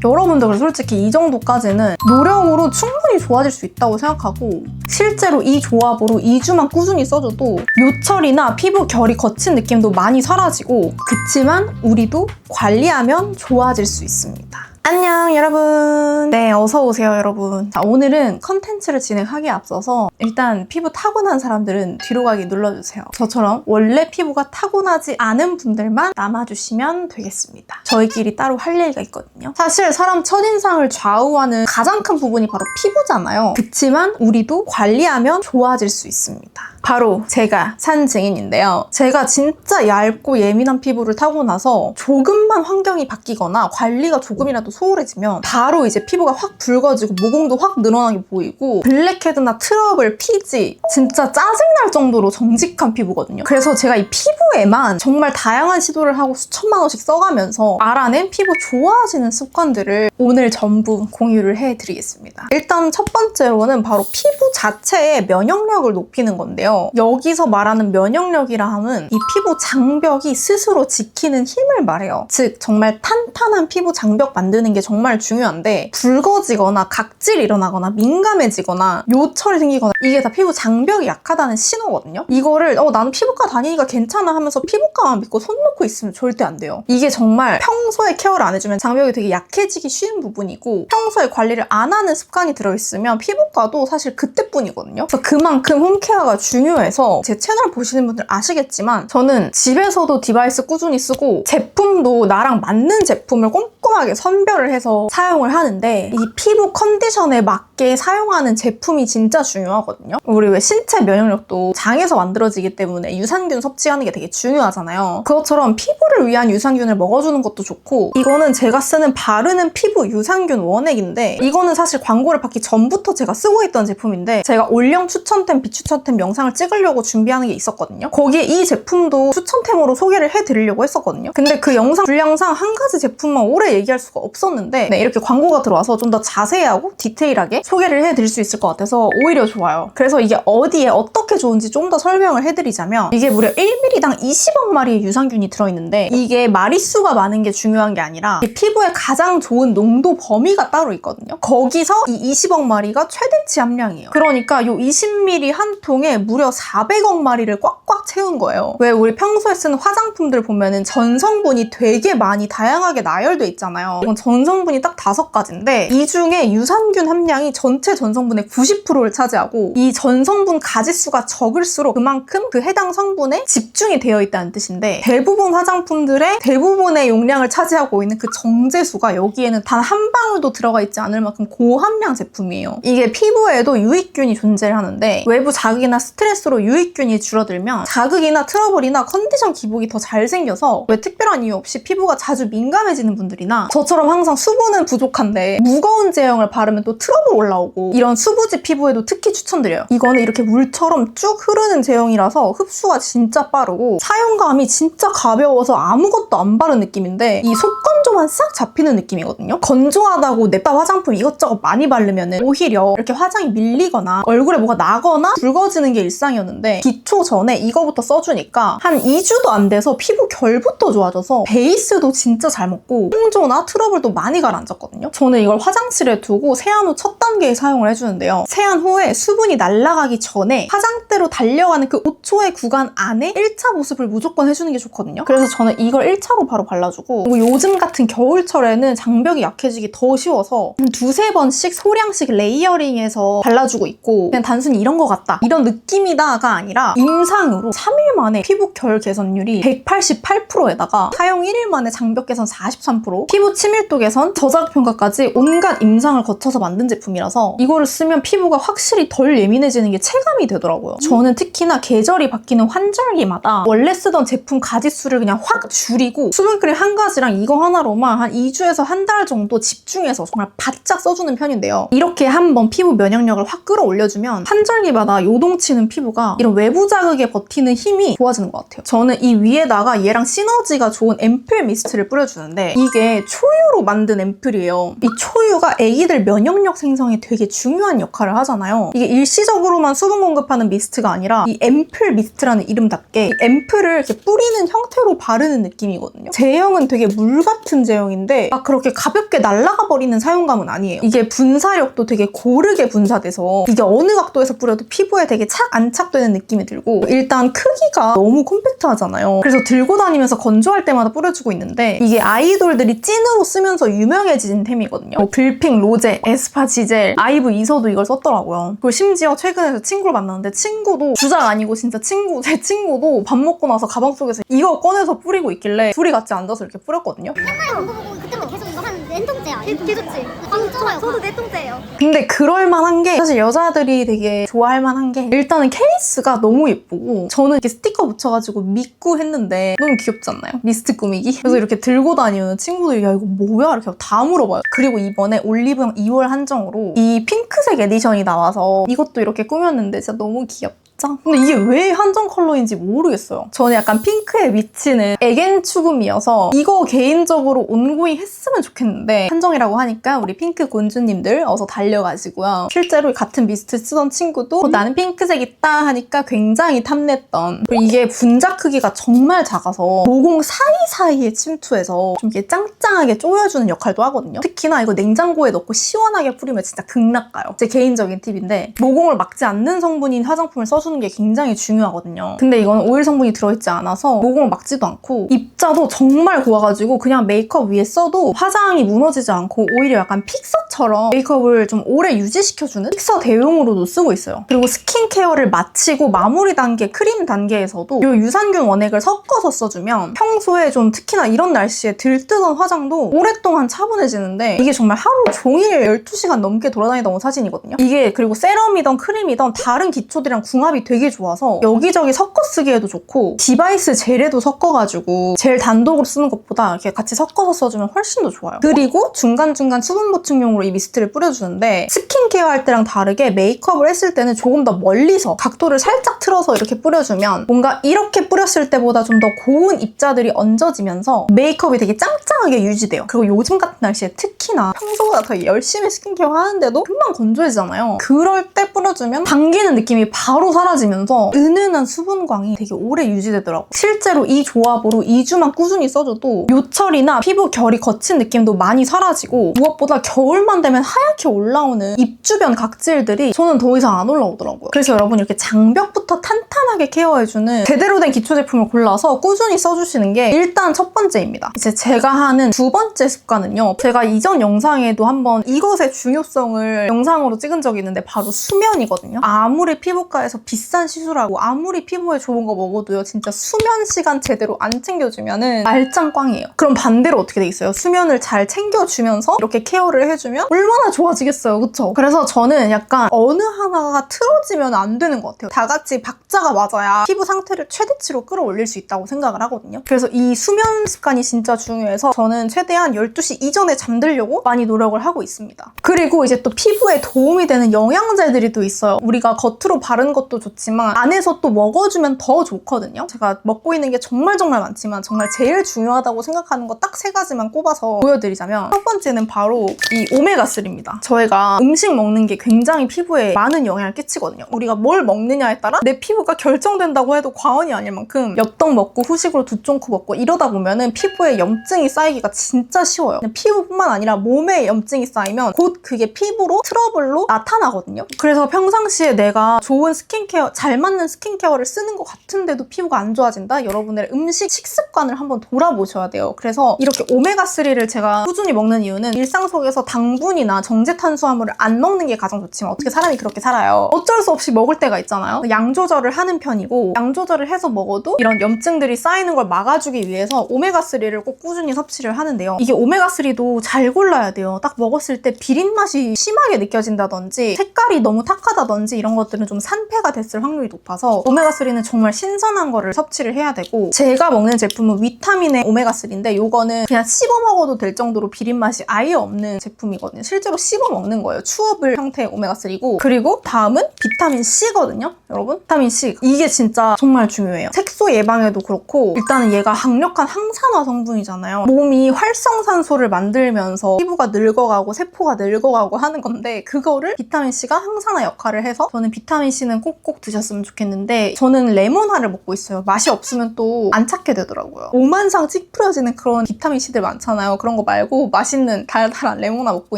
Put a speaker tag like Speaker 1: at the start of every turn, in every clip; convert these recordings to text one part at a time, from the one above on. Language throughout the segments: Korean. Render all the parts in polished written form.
Speaker 1: 여러분들 솔직히 이 정도까지는 노력으로 충분히 좋아질 수 있다고 생각하고, 실제로 이 조합으로 2주만 꾸준히 써줘도 요철이나 피부 결이 거친 느낌도 많이 사라지고, 그치만 우리도 관리하면 좋아질 수 있습니다. 안녕 여러분. 네, 어서오세요 여러분. 자, 오늘은 컨텐츠를 진행하기에 앞서서 일단 피부 타고난 사람들은 뒤로 가기 눌러주세요. 저처럼 원래 피부가 타고나지 않은 분들만 남아주시면 되겠습니다. 저희끼리 따로 할 얘기가 있거든요. 사실 사람 첫인상을 좌우하는 가장 큰 부분이 바로 피부잖아요. 그치만 우리도 관리하면 좋아질 수 있습니다. 바로 제가 산 증인인데요. 제가 진짜 얇고 예민한 피부를 타고 나서 조금만 환경이 바뀌거나 관리가 조금이라도 소홀해지면 바로 이제 피부가 확 붉어지고 모공도 확 늘어나게 보이고, 블랙헤드나 트러블, 피지, 진짜 짜증날 정도로 정직한 피부거든요. 그래서 제가 이 피부에만 정말 다양한 시도를 하고 수천만 원씩 써가면서 알아낸 피부 좋아지는 습관들을 오늘 전부 공유를 해드리겠습니다. 일단 첫 번째로는 바로 피부 자체의 면역력을 높이는 건데요. 여기서 말하는 면역력이라 함은 이 피부 장벽이 스스로 지키는 힘을 말해요. 즉 정말 탄탄한 피부 장벽 만드는 게 정말 중요한데, 붉어지거나 각질이 일어나거나 민감해지거나 요철이 생기거나 이게 다 피부 장벽이 약하다는 신호거든요. 이거를 나는 피부과 다니니까 괜찮아 하면서 피부과만 믿고 손 놓고 있으면 절대 안 돼요. 이게 정말 평소에 케어를 안 해주면 장벽이 되게 약해지기 쉬운 부분이고, 평소에 관리를 안 하는 습관이 들어있으면 피부과도 사실 그때뿐이거든요. 그래서 그만큼 홈케어가 중요해서, 제 채널 보시는 분들 아시겠지만 저는 집에서도 디바이스 꾸준히 쓰고 제품도 나랑 맞는 제품을 꼼꼼하게 선별을 해서 사용을 하는데, 이 피부 컨디션에 맞게 사용하는 제품이 진짜 중요하거든요. 우리 왜 신체 면역력도 장에서 만들어지기 때문에 유산균 섭취하는 게 되게 중요하잖아요. 그것처럼 피부를 위한 유산균을 먹어주는 것도 좋고, 이거는 제가 쓰는 바르는 피부 유산균 원액인데, 이거는 사실 광고를 받기 전부터 제가 쓰고 있던 제품인데, 제가 올영 추천템, 비추천템 영상을 찍으려고 준비하는 게 있었거든요. 거기에 이 제품도 추천템으로 소개를 해드리려고 했었거든요. 근데 그 영상 분량상 한 가지 제품만 오래 얘기할 수가 없었는데, 이렇게 광고가 들어와서 좀 더 자세하고 디테일하게 소개를 해드릴 수 있을 것 같아서 오히려 좋아요. 그래서 이게 어디에 어떻게 좋은지 좀 더 설명을 해드리자면, 이게 무려 1ml당 20억 마리의 유산균이 들어있는데, 이게 마리수가 많은 게 중요한 게 아니라 이 피부에 가장 좋은 농도 범위가 따로 있거든요. 거기서 이 20억 마리가 최대치 함량이에요. 그러니까 이 20ml 한 통에 무려 400억 마리를 꽉꽉 채운 거예요. 왜 우리 평소에 쓰는 화장품들 보면은 전성분이 되게 많이 다양하게 나열돼 있잖아요. 이건 전성분이 딱 5가지인데 이 중에 유산균 함량이 전체 전성분의 90%를 차지하고, 이 전성분 가지수가 적을수록 그만큼 그 해당 성분에 집중이 되어 있다는 뜻인데, 대부분 화장품들의 대부분의 용량을 차지하고 있는 그 정제수가 여기에는 단 한 방울도 들어가 있지 않을 만큼 고함량 제품이에요. 이게 피부에도 유익균이 존재를 하는데, 외부 자극이나 스트레스로 유익균이 줄어들면 자극이나 트러블이나 컨디션 기복이 더 잘 생겨서, 왜 특별한 이유 없이 피부가 자주 민감해지는 분들이나 저처럼 항상 수분은 부족한데 무거운 제형을 바르면 또 트러블 올라오고, 이런 수부지 피부에도 특히 추천드려요. 이거는 이렇게 물처럼 쭉 흐르는 제형이라서 흡수가 진짜 빠르고 사용감이 진짜 가벼워서 아무것도 안 바른 느낌인데, 이 속건조만 싹 잡히는 느낌이거든요. 건조하다고 냅다 화장품 이것저것 많이 바르면 오히려 이렇게 화장이 밀리거나 얼굴에 뭐가 나거나 붉어지는 게 일상이었는데, 기초 전에 이거부터 써주니까 한 2주도 안 돼서 피부 결부터 좋아져서 베이스도 진짜 잘 먹고 홍조나 트러블도 많이 가라앉았거든요. 저는 이걸 화장실에 두고 세안 후 첫 단계에 사용을 해주는데요. 세안 후에 수분이 날아가기 전에 화장대로 달려가는 그 5초의 구간 안에 1차 보습을 무조건 해주는 게 좋거든요. 그래서 저는 이걸 1차로 바로 발라주고, 그리고 요즘 같은 겨울철에는 장벽이 약해지기 더 쉬워서 한 2-3번씩 소량씩 레이어링해서 발라주고 있고, 그냥 단순히 이런 거 같다, 이런 느낌이다가 아니라 임상으로 3일 만에 피부 결 개선율이 188%에다가 사용 1일 만에 장벽 개선 43%, 피부 치밀도 개선, 저자극 평가까지 온갖 임상을 거쳐서 만든 제품이라서 이거를 쓰면 피부가 확실히 덜 예민해지는 게 체감이 되더라고요. 저는 특히나 계절이 바뀌는 환절기마다 원래 쓰던 제품 가지수를 그냥 확 줄이고 수분크림 한 가지랑 이거 하나로만 한 2주에서 한 달 정도 집중해서 정말 바짝 써주는 편인데요. 이렇게 한번 피부 면역력을 확 끌어올려주면 환절기마다 요동치는 피부가 이런 외부 자극에 버티는 힘이 좋아지는 것 같아요. 저는 이 위에다가 얘랑 시너지가 좋은 앰플 미스트를 뿌려주는데, 이게 초유로 초유로 만든 앰플이에요. 이 초유가 애기들 면역력 생성에 되게 중요한 역할을 하잖아요. 이게 일시적으로만 수분 공급하는 미스트가 아니라 이 앰플 미스트라는 이름답게 이 앰플을 이렇게 뿌리는 형태로 바르는 느낌이거든요. 제형은 되게 물 같은 제형인데 막 그렇게 가볍게 날아가 버리는 사용감은 아니에요. 이게 분사력도 되게 고르게 분사돼서 이게 어느 각도에서 뿌려도 피부에 되게 안착되는 느낌이 들고 일단 크기가 너무 콤팩트하잖아요. 그래서 들고 다니면서 건조할 때마다 뿌려주고 있는데 이게 아이돌들이 찐으로 쓰면서 유명해진 템이거든요. 블핑, 로제, 에스파, 지젤, 아이브, 이서도 이걸 썼더라고요. 그리고 심지어 최근에 친구를 만났는데 친구도 주작 아니고 진짜 제 친구도 밥 먹고 나서 가방 속에서 이거 꺼내서 뿌리고 있길래 둘이 같이 앉아서 이렇게 뿌렸거든요.
Speaker 2: 맨날 안 보고 그때부터 계속 이거 한 4통째야. 개 좋지? 좋아요. 저도 4통째예요.
Speaker 1: 근데 그럴만한 게 사실 여자들이 되게 좋아할 만한 게 일단은 케이스가 너무 예쁘고 저는 이렇게 스티커 붙여가지고 믿고 했는데 너무 귀엽지 않나요? 미스트 꾸미기? 그래서 이렇게 들고 다니는 친구들이 야 이거 뭐야? 이렇게 다 물어봐요. 그리고 이번에 올리브영 2월 한정으로 이 핑크색 에디션이 나와서 이것도 이렇게 꾸몄는데 진짜 너무 귀엽다. 근데 이게 왜 한정 컬러인지 모르겠어요. 저는 약간 핑크에 미치는 애겐 추금이어서 이거 개인적으로 온고잉 했으면 좋겠는데 한정이라고 하니까 우리 핑크 곤주님들 어서 달려가지고요. 실제로 같은 미스트 쓰던 친구도 나는 핑크색 있다 하니까 굉장히 탐냈던. 그리고 이게 분자 크기가 정말 작아서 모공 사이사이에 침투해서 좀 이렇게 짱짱하게 조여주는 역할도 하거든요. 특히나 이거 냉장고에 넣고 시원하게 뿌리면 진짜 극락가요. 제 개인적인 팁인데 모공을 막지 않는 성분인 화장품을 써주는 게 굉장히 중요하거든요. 근데 이거는 오일 성분이 들어있지 않아서 모공을 막지도 않고 입자도 정말 고와가지고 그냥 메이크업 위에 써도 화장이 무너지지 않고 오히려 약간 픽서처럼 메이크업을 좀 오래 유지시켜주는 픽서 대용으로도 쓰고 있어요. 그리고 스킨케어를 마치고 마무리 단계, 크림 단계에서도 이 유산균 원액을 섞어서 써주면 평소에 좀 특히나 이런 날씨에 들뜨던 화장도 오랫동안 차분해지는데 이게 정말 하루 종일 12시간 넘게 돌아다니다 온 사진이거든요. 이게 그리고 세럼이든 크림이든 다른 기초들이랑 궁합이 되게 좋아서 여기저기 섞어 쓰기에도 좋고 디바이스 젤에도 섞어가지고 젤 단독으로 쓰는 것보다 이렇게 같이 섞어서 써주면 훨씬 더 좋아요. 그리고 중간중간 수분 보충용으로 이 미스트를 뿌려주는데 스킨케어 할 때랑 다르게 메이크업을 했을 때는 조금 더 멀리서 각도를 살짝 틀어서 이렇게 뿌려주면 뭔가 이렇게 뿌렸을 때보다 좀 더 고운 입자들이 얹어지면서 메이크업이 되게 짱짱하게 유지돼요. 그리고 요즘 같은 날씨에 특히나 평소보다 더 열심히 스킨케어 하는데도 금방 건조해지잖아요. 그럴 때 뿌려주면 당기는 느낌이 바로 사라지면서 은은한 수분광이 되게 오래 유지되더라고요. 실제로 이 조합으로 2주만 꾸준히 써줘도 요철이나 피부 결이 거친 느낌도 많이 사라지고 무엇보다 겨울만 되면 하얗게 올라오는 입 주변 각질들이 저는 더 이상 안 올라오더라고요. 그래서 여러분 이렇게 장벽부터 탄탄하게 케어해주는 제대로 된 기초 제품을 골라서 꾸준히 써주시는 게 일단 첫 번째입니다. 이제 제가 하는 두 번째 습관은요. 제가 이전 영상에도 한번 이것의 중요성을 영상으로 찍은 적이 있는데 바로 수면이거든요. 아무리 피부과에서 비싼 시술하고 아무리 피부에 좋은 거 먹어도요. 진짜 수면 시간 제대로 안 챙겨주면은 말짱 꽝이에요. 그럼 반대로 어떻게 돼 있어요? 수면을 잘 챙겨주면서 이렇게 케어를 해주면 얼마나 좋아지겠어요. 그쵸? 그래서 저는 약간 어느 하나가 틀어지면 안 되는 것 같아요. 다 같이 박자가 맞아야 피부 상태를 최대치로 끌어올릴 수 있다고 생각을 하거든요. 그래서 이 수면 습관이 진짜 중요해서 저는 최대한 12시 이전에 잠들려고 많이 노력을 하고 있습니다. 그리고 이제 또 피부에 도움이 되는 영양제들이 또 있어요. 우리가 겉으로 바르는 것도 좋지만 안에서 또 먹어주면 더 좋거든요. 제가 먹고 있는 게 정말 많지만 정말 제일 중요하다고 생각하는 거 딱 3가지만 꼽아서 보여드리자면 첫 번째는 바로 이 오메가3입니다. 저희가 음식 먹는 게 굉장히 피부에 많은 영향을 끼치거든요. 우리가 뭘 먹느냐에 따라 내 피부가 결정된다고 해도 과언이 아닐 만큼 엽떡 먹고 후식으로 두쫑코 먹고 이러다 보면은 피부에 염증이 쌓이기가 진짜 쉬워요. 피부뿐만 아니라 몸에 염증이 쌓이면 곧 그게 피부로 트러블로 나타나거든요. 그래서 평상시에 내가 좋은 스킨케어, 잘 맞는 스킨케어를 쓰는 것 같은데도 피부가 안 좋아진다? 여러분들의 식습관을 한번 돌아보셔야 돼요. 그래서 이렇게 오메가3를 제가 꾸준히 먹는 이유는 일상 속에서 당분이나 정제 탄수화물을 안 먹는 게 가장 좋지만 어떻게 사람이 그렇게 살아요? 어쩔 수 없이 먹을 때가 있잖아요. 양 조절을 하는 편이고 양 조절을 해서 먹어도 이런 염증들이 쌓이는 걸 막아주기 위해서 오메가3를 꼭 꾸준히 섭취를 하는데요. 이게 오메가3도 잘 골라야 돼요. 딱 먹었을 때 비린 맛이 심하게 느껴진다든지 색깔이 너무 탁하다든지 이런 것들은 좀 산패가 됐을 확률이 높아서 오메가3는 정말 신선한 거를 섭취를 해야 되고 제가 먹는 제품은 비타민의 오메가3인데 이거는 그냥 씹어 먹어도 될 정도로 비린 맛이 아예 없는 제품이거든요. 실제로 씹어 먹는 거예요. 추워 컵을 형태의 오메가3고 그리고 다음은 비타민 C거든요. 여러분 비타민 C 이게 진짜 정말 중요해요. 색소 예방에도 그렇고 일단은 얘가 강력한 항산화 성분이잖아요. 몸이 활성산소를 만들면서 피부가 늙어가고 세포가 늙어가고 하는 건데 그거를 비타민 C가 항산화 역할을 해서 저는 비타민 C는 꼭꼭 드셨으면 좋겠는데 저는 레모나를 먹고 있어요. 맛이 없으면 또 안 찾게 되더라고요. 오만상 찌푸려지는 그런 비타민 C들 많잖아요. 그런 거 말고 맛있는 달달한 레모나 먹고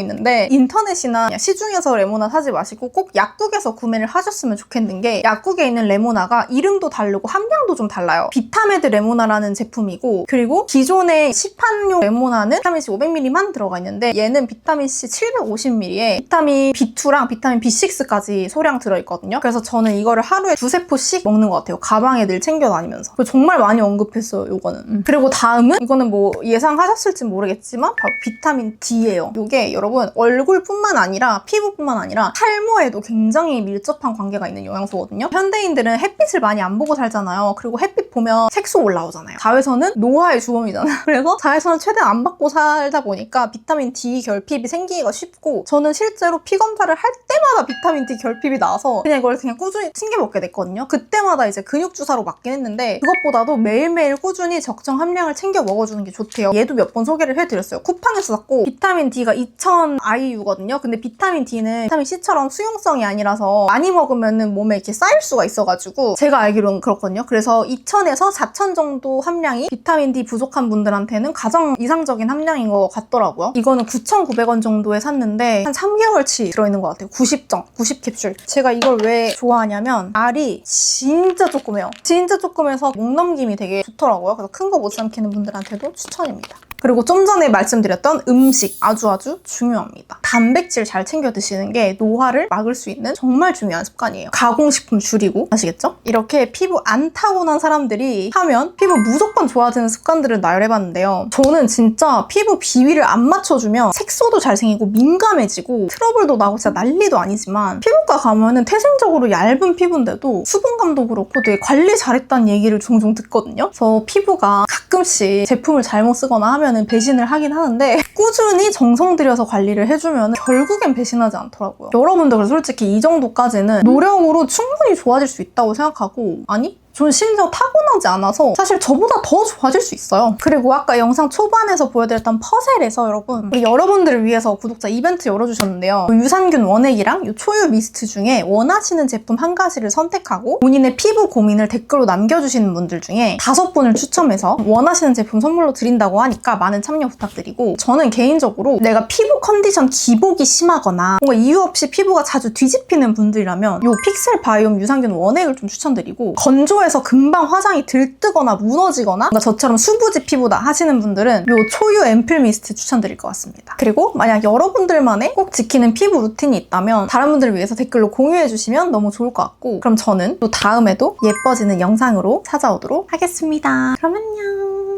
Speaker 1: 있는데 인터넷이나 시중에서 레모나 사지 마시고 꼭 약국에서 구매를 하셨으면 좋겠는 게 약국에 있는 레모나가 이름도 다르고 함량도 좀 달라요. 비타메드 레모나라는 제품이고 그리고 기존의 시판용 레모나는 비타민C 500ml만 들어가 있는데 얘는 비타민C 750ml에 비타민 B2랑 비타민 B6까지 소량 들어있거든요. 그래서 저는 이거를 하루에 2~3포씩 먹는 것 같아요. 가방에 늘 챙겨 다니면서. 정말 많이 언급했어요, 요거는. 그리고 다음은 이거는 뭐 예상하셨을지 모르겠지만 바로 비타민 D예요. 이게 여러분 얼굴뿐만 아니라 피부뿐만 아니라 탈모에도 굉장히 밀접한 관계가 있는 영양소거든요. 현대인들은 햇빛을 많이 안 보고 살잖아요. 그리고 햇빛 보면 색소 올라오잖아요. 자외선은 노화의 주범이잖아요. 그래서 자외선을 최대한 안 받고 살다 보니까 비타민 D 결핍이 생기기가 쉽고 저는 실제로 피 검사를 할 때마다 비타민 D 결핍이 나와서 그냥 이걸 그냥 꾸준히 챙겨 먹게 됐거든요. 그때마다 이제 근육 주사로 맞긴 했는데 그것보다도 매일매일 꾸준히 적정 함량을 챙겨 먹어주는 게 좋대요. 얘도 몇 번 소개를 해드렸어요. 쿠팡에서 샀고 비타민 D가 2000 IU거든요. 근데 비타민 D는 비타민 C처럼 수용성이 아니라서 많이 먹으면 몸에 이렇게 쌓일 수가 있어가지고 제가 알기로는 그렇거든요. 그래서 2000에서 4000 정도 함량이 비타민 D 부족한 분들한테는 가장 이상적인 함량인 것 같더라고요. 이거는 9,900원 정도에 샀는데 한 3개월치 들어있는 것 같아요. 90캡슐. 제가 이걸 왜 좋아하냐면 알이 진짜 조그매요. 진짜 조그매서 목 넘김이 되게 좋더라고요. 그래서 큰 거 못 삼키는 분들한테도 추천입니다. 그리고 좀 전에 말씀드렸던 음식 아주 중요합니다. 단백질 잘 챙겨 드시는 게 노화를 막을 수 있는 정말 중요한 습관이에요. 가공식품 줄이고 아시겠죠? 이렇게 피부 안 타고난 사람들이 하면 피부 무조건 좋아지는 습관들을 나열해봤는데요. 저는 진짜 피부 비위를 안 맞춰주면 색소도 잘 생기고 민감해지고 트러블도 나고 진짜 난리도 아니지만 피부과 가면은 태생적으로 얇은 피부인데도 수분감도 그렇고 되게 관리 잘했다는 얘기를 종종 듣거든요. 그래서 피부가 가끔씩 제품을 잘못 쓰거나 하면 배신을 하긴 하는데 꾸준히 정성 들여서 관리를 해주면 결국엔 배신하지 않더라고요. 여러분들 그래서 솔직히 이 정도까지는 노력으로 충분히 좋아질 수 있다고 생각하고 아니? 저는 심지어 타고나지 않아서 사실 저보다 더 좋아질 수 있어요. 그리고 아까 영상 초반에서 보여드렸던 퍼셀에서 여러분 우리 여러분들을 위해서 구독자 이벤트 열어주셨는데요. 유산균 원액이랑 이 초유 미스트 중에 원하시는 제품 한 가지를 선택하고 본인의 피부 고민을 댓글로 남겨주시는 분들 중에 5분을 추첨해서 원하시는 제품 선물로 드린다고 하니까 많은 참여 부탁드리고 저는 개인적으로 내가 피부 컨디션 기복이 심하거나 뭔가 이유 없이 피부가 자주 뒤집히는 분들이라면 이 픽셀 바이옴 유산균 원액을 좀 추천드리고 건조 에서 금방 화장이 들뜨거나 무너지거나 뭔가 저처럼 수부지 피부다 하시는 분들은 이 초유 앰플 미스트 추천드릴 것 같습니다. 그리고 만약 여러분들만의 꼭 지키는 피부 루틴이 있다면 다른 분들을 위해서 댓글로 공유해 주시면 너무 좋을 것 같고 그럼 저는 또 다음에도 예뻐지는 영상으로 찾아오도록 하겠습니다. 그럼 안녕.